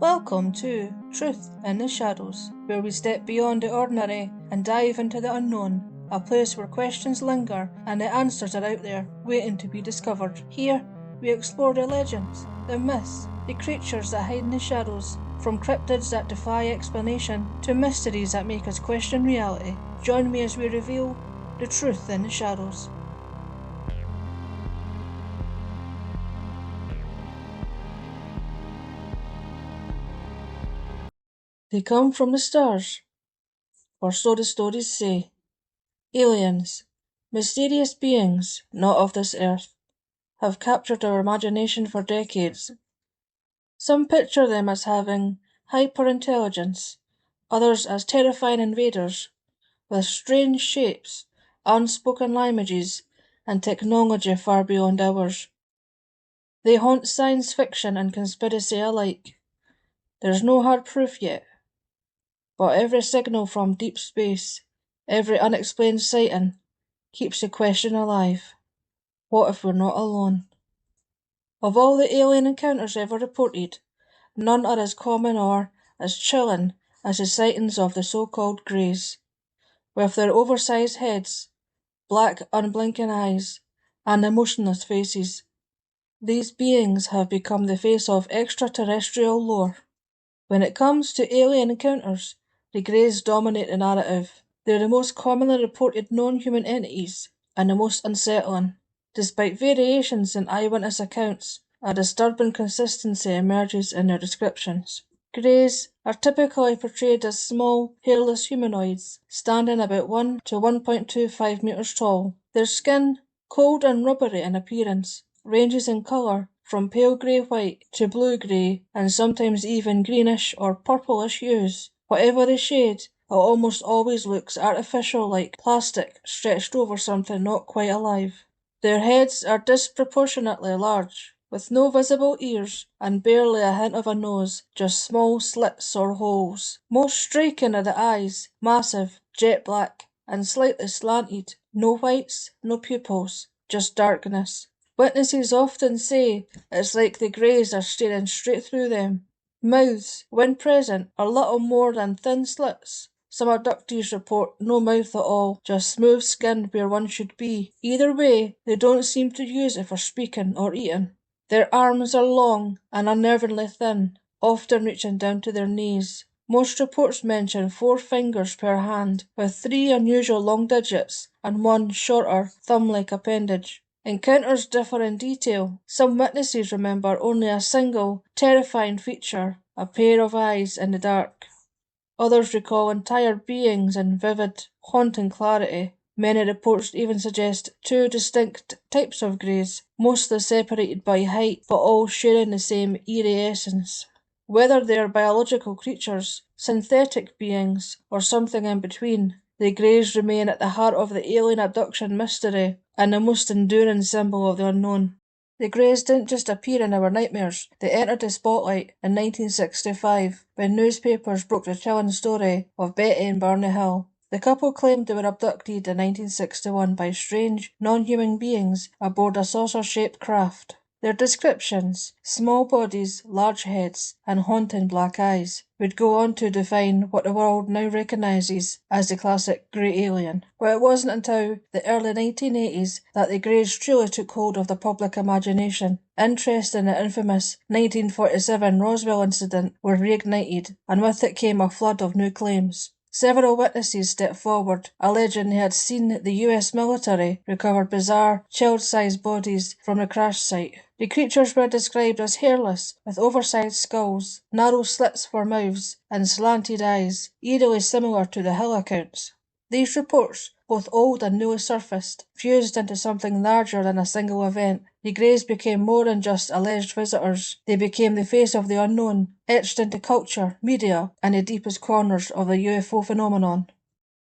Welcome to Truth in the Shadows, where we step beyond the ordinary and dive into the unknown, a place where questions linger and the answers are out there, waiting to be discovered. Here, we explore the legends, the myths, the creatures that hide in the shadows, from cryptids that defy explanation to mysteries that make us question reality. Join me as we reveal the truth in the shadows. They come from the stars, or so the stories say. Aliens, mysterious beings not of this earth, have captured our imagination for decades. Some picture them as having hyper-intelligence, others as terrifying invaders, with strange shapes, unspoken languages, and technology far beyond ours. They haunt science fiction and conspiracy alike. There's no hard proof yet, but every signal from deep space, every unexplained sighting, keeps the question alive. What if we're not alone? Of all the alien encounters ever reported, none are as common or as chilling as the sightings of the so-called Greys. With their oversized heads, black unblinking eyes, and emotionless faces, these beings have become the face of extraterrestrial lore. When it comes to alien encounters, the Greys dominate the narrative. They're the most commonly reported known human entities, and the most unsettling. Despite variations in eyewitness accounts, a disturbing consistency emerges in their descriptions. Greys are typically portrayed as small, hairless humanoids, standing about 1 to 1.25 metres tall. Their skin, cold and rubbery in appearance, ranges in colour from pale grey-white to blue-grey, and sometimes even greenish or purplish hues. Whatever the shade, it almost always looks artificial, like plastic stretched over something not quite alive. Their heads are disproportionately large, with no visible ears and barely a hint of a nose, just small slits or holes. Most striking are the eyes, massive, jet black, and slightly slanted. No whites, no pupils, just darkness. Witnesses often say it's like the Greys are staring straight through them. Mouths, when present, are little more than thin slits. Some abductees report no mouth at all, just smooth skin where one should be. Either way, they don't seem to use it for speaking or eating. Their arms are long and unnervingly thin, often reaching down to their knees. Most reports mention 4 fingers per hand, with 3 unusual long digits and 1 shorter, thumb-like appendage. Encounters differ in detail. Some witnesses remember only a single, terrifying feature, a pair of eyes in the dark. Others recall entire beings in vivid, haunting clarity. Many reports even suggest 2 distinct types of Greys, mostly separated by height, but all sharing the same eerie essence. Whether they are biological creatures, synthetic beings, or something in between, the Greys remain at the heart of the alien abduction mystery and the most enduring symbol of the unknown. The Greys didn't just appear in our nightmares, they entered the spotlight in 1965 when newspapers broke the chilling story of Betty and Barney Hill. The couple claimed they were abducted in 1961 by strange, non-human beings aboard a saucer-shaped craft. Their descriptions, small bodies, large heads, and haunting black eyes, would go on to define what the world now recognises as the classic grey alien. But it wasn't until the early 1980s that the Greys truly took hold of the public imagination. Interest in the infamous 1947 Roswell incident were reignited, and with it came a flood of new claims. Several witnesses stepped forward, alleging they had seen the US military recover bizarre, child-sized bodies from the crash site. The creatures were described as hairless, with oversized skulls, narrow slits for mouths, and slanted eyes, eerily similar to the Hill accounts. These reports, both old and newly surfaced, fused into something larger than a single event. The Greys became more than just alleged visitors. They became the face of the unknown, etched into culture, media, and the deepest corners of the UFO phenomenon.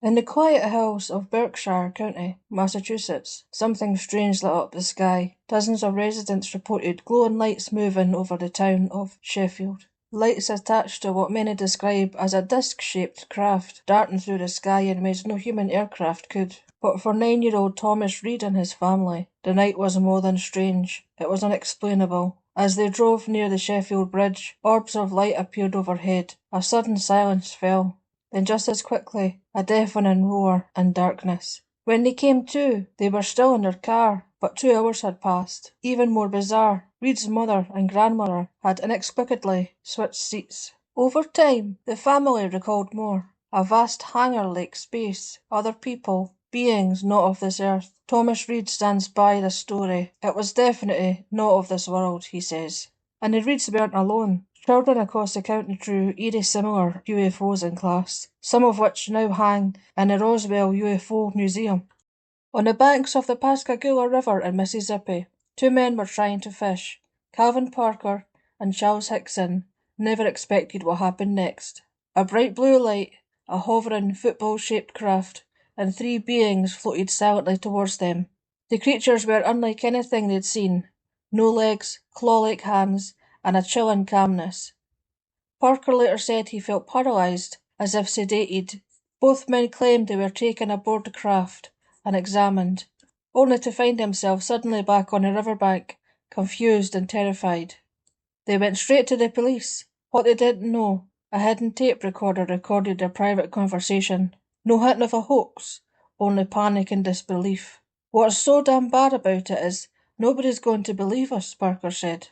In the quiet hills of Berkshire County, Massachusetts, something strange lit up the sky. Dozens of residents reported glowing lights moving over the town of Sheffield. Lights attached to what many describe as a disc-shaped craft, darting through the sky in ways no human aircraft could. But for 9-year-old Thomas Reed and his family, the night was more than strange. It was unexplainable. As they drove near the Sheffield Bridge, orbs of light appeared overhead. A sudden silence fell. Then just as quickly, a deafening roar and darkness. When they came to, they were still in their car, but 2 hours had passed. Even more bizarre, Reed's mother and grandmother had inexplicably switched seats. Over time, the family recalled more. A vast hangar-like space, other people, beings not of this earth. Thomas Reed stands by this story. It was definitely not of this world, he says. And the Reeds weren't alone. Children across the county drew eerie similar UFOs in class, some of which now hang in the Roswell UFO Museum. On the banks of the Pascagoula River in Mississippi, 2 men were trying to fish. Calvin Parker and Charles Hickson never expected what happened next. A bright blue light, a hovering football-shaped craft, and 3 beings floated silently towards them. The creatures were unlike anything they'd seen. No legs, claw-like hands, and a chilling calmness. Parker later said he felt paralysed, as if sedated. Both men claimed they were taken aboard the craft and examined, only to find themselves suddenly back on the riverbank, confused and terrified. They went straight to the police. What they didn't know, a hidden tape recorder recorded their private conversation. No hint of a hoax, only panic and disbelief. What's so damn bad about it is, nobody's going to believe us, Parker said.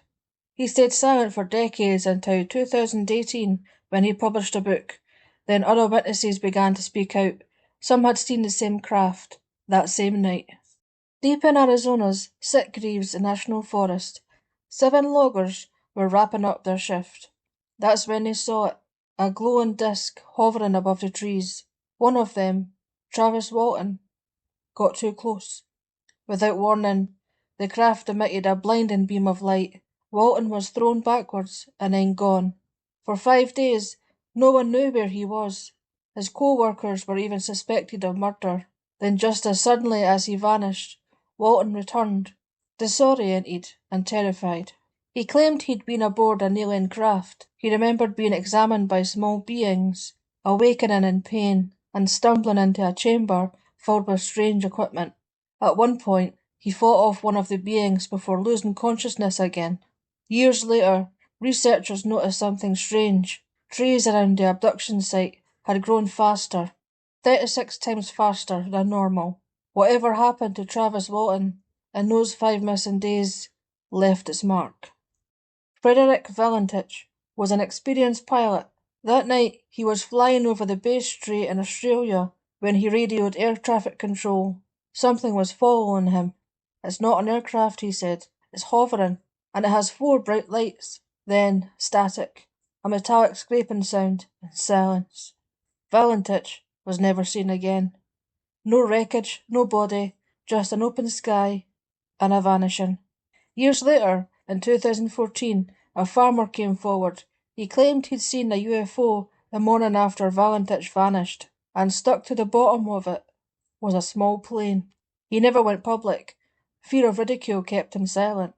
He stayed silent for decades until 2018 when he published a book. Then other witnesses began to speak out. Some had seen the same craft that same night. Deep in Arizona's Sitgreaves National Forest, 7 loggers were wrapping up their shift. That's when they saw it, a glowing disc hovering above the trees. One of them, Travis Walton, got too close. Without warning, the craft emitted a blinding beam of light. Walton was thrown backwards and then gone. For 5 days, no one knew where he was. His co-workers were even suspected of murder. Then just as suddenly as he vanished, Walton returned, disoriented and terrified. He claimed he'd been aboard an alien craft. He remembered being examined by small beings, awakening in pain, and stumbling into a chamber filled with strange equipment. At one point, he fought off one of the beings before losing consciousness again. Years later, researchers noticed something strange. Trees around the abduction site had grown faster, 36 times faster than normal. Whatever happened to Travis Walton in those 5 missing days left its mark. Frederick Valentich was an experienced pilot. That night, he was flying over the Bass Strait in Australia when he radioed air traffic control. Something was following him. It's not an aircraft, he said. It's hovering, and it has 4 bright lights. Then, static. A metallic scraping sound, and silence. Valentich was never seen again. No wreckage, no body, just an open sky, and a vanishing. Years later, in 2014, a farmer came forward. He claimed he'd seen a UFO the morning after Valentich vanished, and stuck to the bottom of it was a small plane. He never went public. Fear of ridicule kept him silent.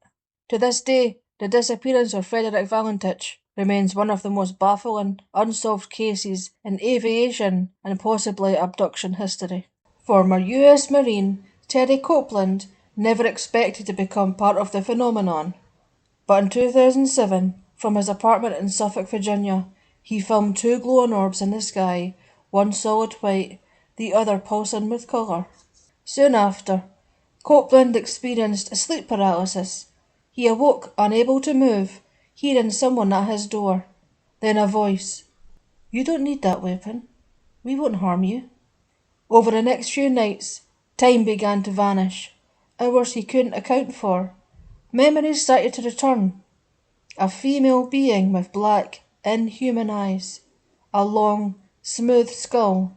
To this day, the disappearance of Frederick Valentich remains one of the most baffling, unsolved cases in aviation and possibly abduction history. Former US Marine Terry Copeland never expected to become part of the phenomenon, but in 2007, from his apartment in Suffolk, Virginia, he filmed 2 glowing orbs in the sky, one solid white, the other pulsing with colour. Soon after, Copeland experienced sleep paralysis. He awoke unable to move, hearing someone at his door. Then a voice. "You don't need that weapon. We won't harm you." Over the next few nights, time began to vanish. Hours he couldn't account for. Memories started to return. A female being with black, inhuman eyes, a long, smooth skull,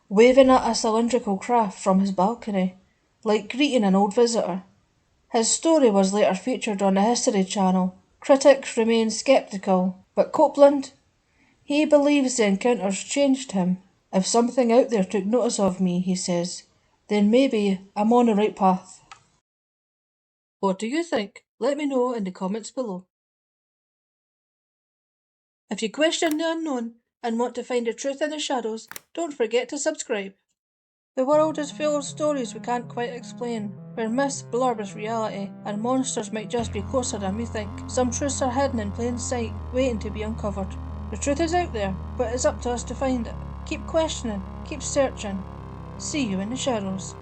waving at a cylindrical craft from his balcony, like greeting an old visitor. His story was later featured on the History Channel. Critics remain sceptical, but Copeland, he believes the encounters changed him. "If something out there took notice of me," he says, "then maybe I'm on the right path." What do you think? Let me know in the comments below. If you question the unknown and want to find the truth in the shadows, don't forget to subscribe. The world is full of stories we can't quite explain. where myths blur with reality and monsters might just be closer than we think. Some truths are hidden in plain sight, waiting to be uncovered. The truth is out there, but it's up to us to find it. Keep questioning, keep searching. See you in the shadows.